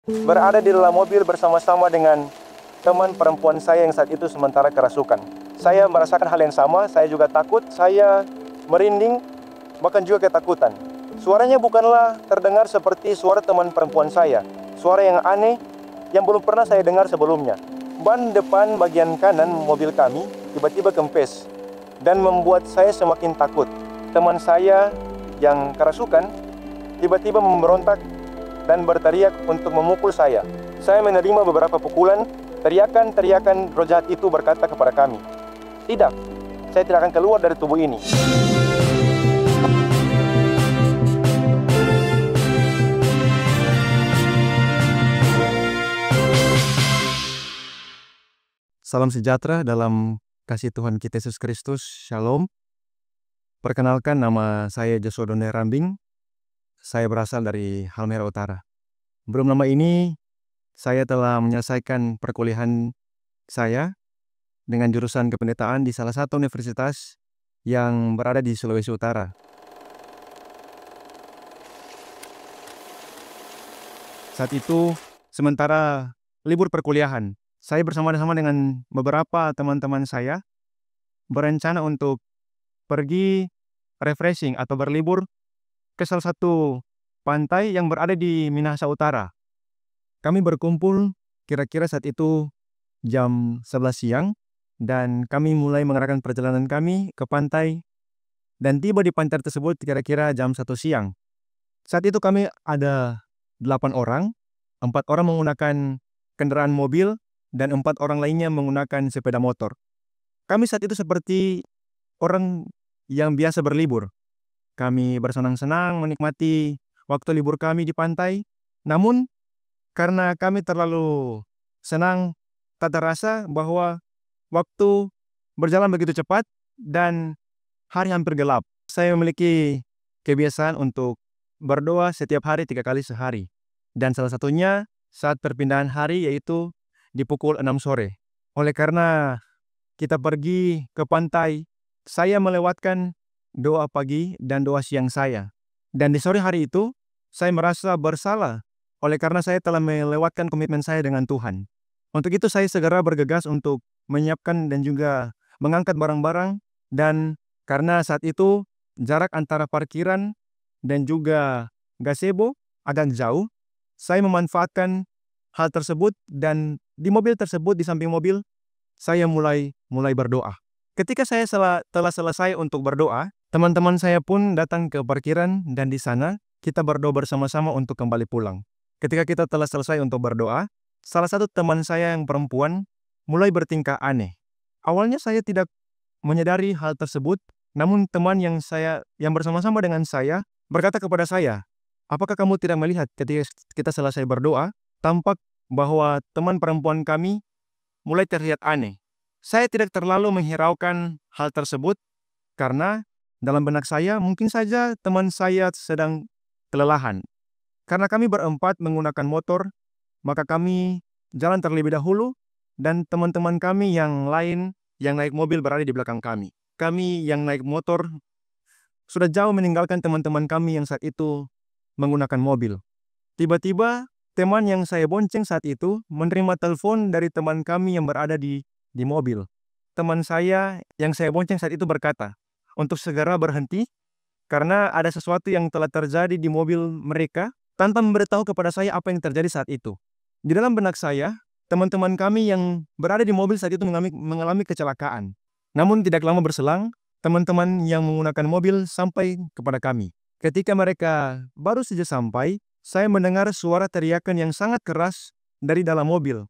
berada di dalam mobil bersama-sama dengan teman perempuan saya yang saat itu sementara kerasukan. Saya merasakan hal yang sama, saya juga takut, saya merinding, bahkan juga ketakutan. Suaranya bukanlah terdengar seperti suara teman perempuan saya. Suara yang aneh, yang belum pernah saya dengar sebelumnya. Ban depan bagian kanan mobil kami tiba-tiba kempes dan membuat saya semakin takut. Teman saya yang kerasukan tiba-tiba memberontak dan berteriak untuk memukul saya. Saya menerima beberapa pukulan. Teriakan-teriakan roh jahat itu berkata kepada kami, "Tidak, saya tidak akan keluar dari tubuh ini." Salam sejahtera dalam kasih Tuhan kita Yesus Kristus. Shalom. Perkenalkan, nama saya Joshua Donde Rambing. Saya berasal dari Halmahera Utara. Belum lama ini, saya telah menyelesaikan perkuliahan saya dengan jurusan kependetaan di salah satu universitas yang berada di Sulawesi Utara. Saat itu, sementara libur perkuliahan, saya bersama-sama dengan beberapa teman-teman saya berencana untuk pergi refreshing atau berlibur ke salah satu pantai yang berada di Minahasa Utara. Kami berkumpul kira-kira saat itu jam 11 siang dan kami mulai mengarahkan perjalanan kami ke pantai dan tiba di pantai tersebut kira-kira jam 1 siang. Saat itu kami ada 8 orang, 4 orang menggunakan kendaraan mobil dan 4 orang lainnya menggunakan sepeda motor. Kami saat itu seperti orang yang biasa berlibur. Kami bersenang-senang menikmati waktu libur kami di pantai. Namun, karena kami terlalu senang, tak terasa bahwa waktu berjalan begitu cepat dan hari hampir gelap. Saya memiliki kebiasaan untuk berdoa setiap hari 3 kali sehari. Dan salah satunya saat perpindahan hari, yaitu di pukul 6 sore. Oleh karena kita pergi ke pantai, saya melewatkan doa pagi dan doa siang saya. Dan di sore hari itu, saya merasa bersalah oleh karena saya telah melewatkan komitmen saya dengan Tuhan. Untuk itu saya segera bergegas untuk menyiapkan dan juga mengangkat barang-barang, dan karena saat itu jarak antara parkiran dan juga gazebo agak jauh, saya memanfaatkan hal tersebut dan di mobil tersebut, di samping mobil, saya mulai berdoa. Ketika saya telah selesai untuk berdoa, teman-teman saya pun datang ke parkiran dan di sana kita berdoa bersama-sama untuk kembali pulang. Ketika kita telah selesai untuk berdoa, salah satu teman saya yang perempuan mulai bertingkah aneh. Awalnya saya tidak menyadari hal tersebut, namun teman yang bersama-sama dengan saya berkata kepada saya, "Apakah kamu tidak melihat ketika kita selesai berdoa, tampak bahwa teman perempuan kami mulai terlihat aneh?" Saya tidak terlalu menghiraukan hal tersebut karena dalam benak saya mungkin saja teman saya sedang kelelahan. Karena kami berempat menggunakan motor, maka kami jalan terlebih dahulu dan teman-teman kami yang lain yang naik mobil berada di belakang kami. Kami yang naik motor sudah jauh meninggalkan teman-teman kami yang saat itu menggunakan mobil. Tiba-tiba teman yang saya bonceng saat itu menerima telepon dari teman kami yang berada di mobil. Teman saya yang saya bonceng saat itu berkata untuk segera berhenti karena ada sesuatu yang telah terjadi di mobil mereka tanpa memberitahu kepada saya apa yang terjadi saat itu. Di dalam benak saya, teman-teman kami yang berada di mobil saat itu mengalami kecelakaan. Namun tidak lama berselang, teman-teman yang menggunakan mobil sampai kepada kami. Ketika mereka baru saja sampai, saya mendengar suara teriakan yang sangat keras dari dalam mobil.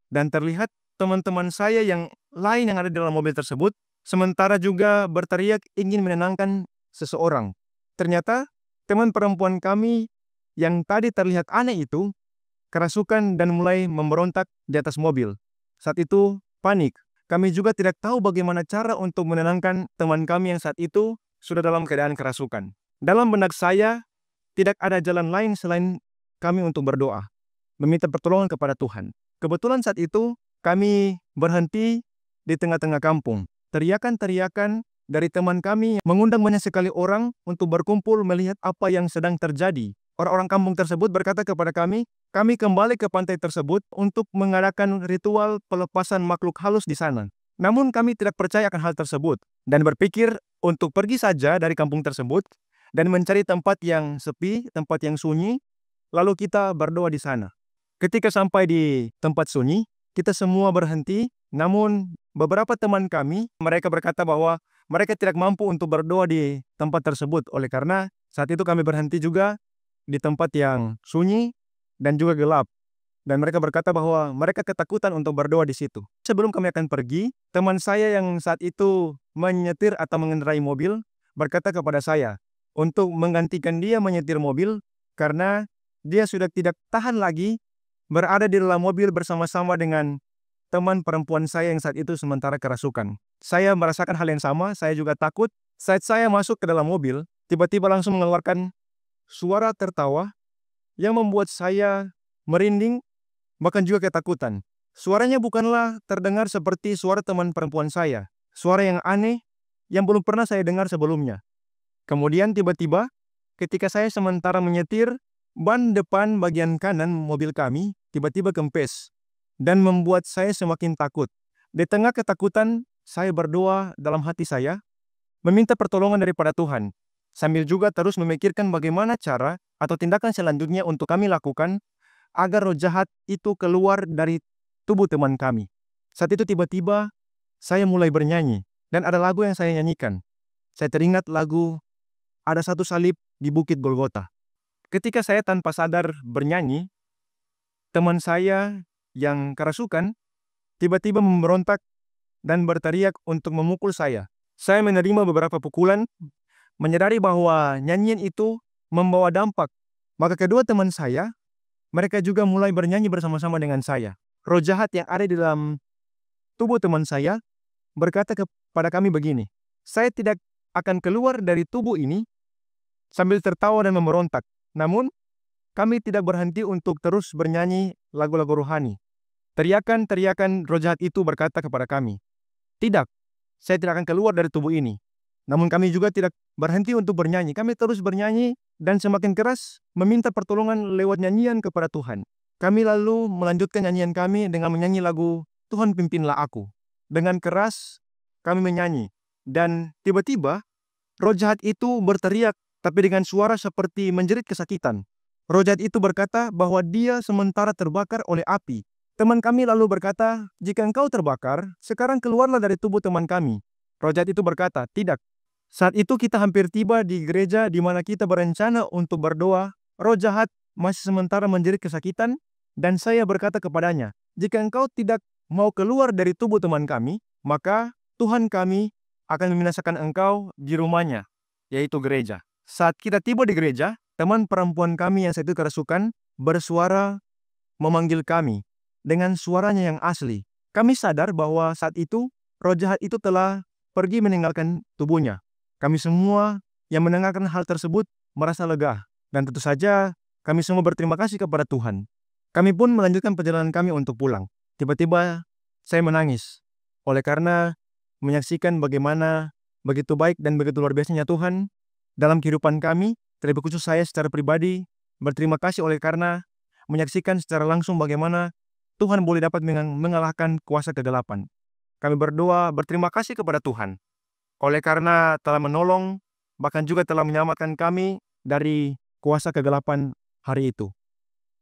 Dan terlihat teman-teman saya yang lain yang ada di dalam mobil tersebut, sementara juga berteriak ingin menenangkan seseorang. Ternyata teman perempuan kami yang tadi terlihat aneh itu kerasukan dan mulai memberontak di atas mobil. Saat itu panik. Kami juga tidak tahu bagaimana cara untuk menenangkan teman kami yang saat itu sudah dalam keadaan kerasukan. Dalam benak saya, tidak ada jalan lain selain kami untuk berdoa, meminta pertolongan kepada Tuhan. Kebetulan saat itu kami berhenti di tengah-tengah kampung. Teriakan-teriakan dari teman kami mengundang banyak sekali orang untuk berkumpul melihat apa yang sedang terjadi. Orang-orang kampung tersebut berkata kepada kami, kami kembali ke pantai tersebut untuk mengadakan ritual pelepasan makhluk halus di sana. Namun kami tidak percaya akan hal tersebut dan berpikir untuk pergi saja dari kampung tersebut dan mencari tempat yang sepi, tempat yang sunyi, lalu kita berdoa di sana. Ketika sampai di tempat sunyi, kita semua berhenti, namun beberapa teman kami, mereka berkata bahwa mereka tidak mampu untuk berdoa di tempat tersebut. Oleh karena saat itu kami berhenti juga di tempat yang sunyi dan juga gelap. Dan mereka berkata bahwa mereka ketakutan untuk berdoa di situ. Sebelum kami akan pergi, teman saya yang saat itu menyetir atau mengendarai mobil berkata kepada saya untuk menggantikan dia menyetir mobil karena dia sudah tidak tahan lagi berada di dalam mobil bersama-sama dengan teman perempuan saya yang saat itu sementara kerasukan. Saya merasakan hal yang sama, saya juga takut. Saat saya masuk ke dalam mobil, tiba-tiba langsung mengeluarkan suara tertawa yang membuat saya merinding, bahkan juga ketakutan. Suaranya bukanlah terdengar seperti suara teman perempuan saya. Suara yang aneh yang belum pernah saya dengar sebelumnya. Kemudian tiba-tiba ketika saya sementara menyetir, ban depan bagian kanan mobil kami tiba-tiba kempes dan membuat saya semakin takut. Di tengah ketakutan, saya berdoa dalam hati saya, meminta pertolongan daripada Tuhan, sambil juga terus memikirkan bagaimana cara atau tindakan selanjutnya untuk kami lakukan agar roh jahat itu keluar dari tubuh teman kami. Saat itu tiba-tiba saya mulai bernyanyi dan ada lagu yang saya nyanyikan. Saya teringat lagu Ada Satu Salib di Bukit Golgota. Ketika saya tanpa sadar bernyanyi, teman saya yang kerasukan tiba-tiba memberontak dan berteriak untuk memukul saya. Saya menerima beberapa pukulan, menyadari bahwa nyanyian itu membawa dampak. Maka kedua teman saya, mereka juga mulai bernyanyi bersama-sama dengan saya. Roh jahat yang ada di dalam tubuh teman saya berkata kepada kami begini, saya tidak akan keluar dari tubuh ini sambil tertawa dan memberontak. Namun, kami tidak berhenti untuk terus bernyanyi lagu-lagu rohani. Teriakan-teriakan roh jahat itu berkata kepada kami, tidak, saya tidak akan keluar dari tubuh ini. Namun kami juga tidak berhenti untuk bernyanyi. Kami terus bernyanyi dan semakin keras meminta pertolongan lewat nyanyian kepada Tuhan. Kami lalu melanjutkan nyanyian kami dengan menyanyi lagu Tuhan Pimpinlah Aku. Dengan keras kami menyanyi. Dan tiba-tiba roh jahat itu berteriak tapi dengan suara seperti menjerit kesakitan. Roh jahat itu berkata bahwa dia sementara terbakar oleh api. Teman kami lalu berkata, jika engkau terbakar, sekarang keluarlah dari tubuh teman kami. Roh jahat itu berkata, tidak. Saat itu kita hampir tiba di gereja di mana kita berencana untuk berdoa. Roh jahat masih sementara menjerit kesakitan, dan saya berkata kepadanya, jika engkau tidak mau keluar dari tubuh teman kami, maka Tuhan kami akan membinasakan engkau di rumahnya, yaitu gereja. Saat kita tiba di gereja, teman perempuan kami yang saat itu kerasukan bersuara memanggil kami dengan suaranya yang asli. Kami sadar bahwa saat itu roh jahat itu telah pergi meninggalkan tubuhnya. Kami semua yang mendengarkan hal tersebut merasa lega. Dan tentu saja kami semua berterima kasih kepada Tuhan. Kami pun melanjutkan perjalanan kami untuk pulang. Tiba-tiba saya menangis. Oleh karena menyaksikan bagaimana begitu baik dan begitu luar biasanya Tuhan dalam kehidupan kami, terlebih khusus saya secara pribadi, berterima kasih oleh karena menyaksikan secara langsung bagaimana Tuhan boleh dapat mengalahkan kuasa kegelapan. Kami berdoa berterima kasih kepada Tuhan. Oleh karena telah menolong, bahkan juga telah menyelamatkan kami dari kuasa kegelapan hari itu.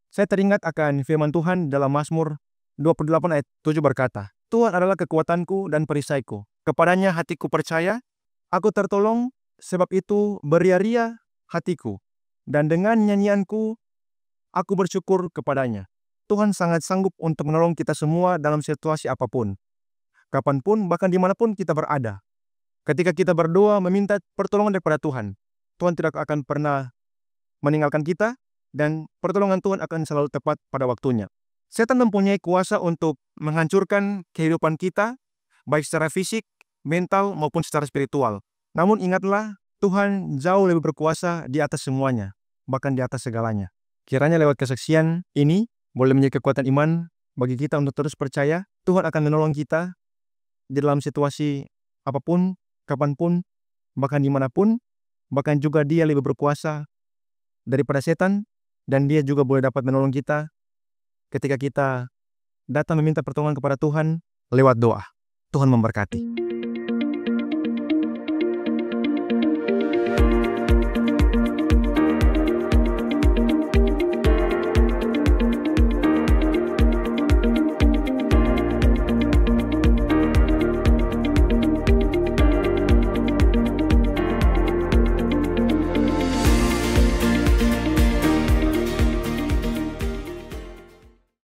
Saya teringat akan firman Tuhan dalam Mazmur 28 ayat 7 berkata, Tuhan adalah kekuatanku dan perisaiku. Kepadanya hatiku percaya, aku tertolong, sebab itu beria-ria hatiku. Dan dengan nyanyianku, aku bersyukur kepadanya. Tuhan sangat sanggup untuk menolong kita semua dalam situasi apapun. Kapanpun, bahkan dimanapun kita berada. Ketika kita berdoa meminta pertolongan daripada Tuhan, Tuhan tidak akan pernah meninggalkan kita, dan pertolongan Tuhan akan selalu tepat pada waktunya. Setan mempunyai kuasa untuk menghancurkan kehidupan kita, baik secara fisik, mental, maupun secara spiritual. Namun ingatlah, Tuhan jauh lebih berkuasa di atas semuanya, bahkan di atas segalanya. Kiranya lewat kesaksian ini, boleh menjadi kekuatan iman bagi kita untuk terus percaya Tuhan akan menolong kita di dalam situasi apapun, kapanpun, bahkan dimanapun, bahkan juga Dia lebih berkuasa daripada setan, dan Dia juga boleh dapat menolong kita ketika kita datang meminta pertolongan kepada Tuhan lewat doa. Tuhan memberkati.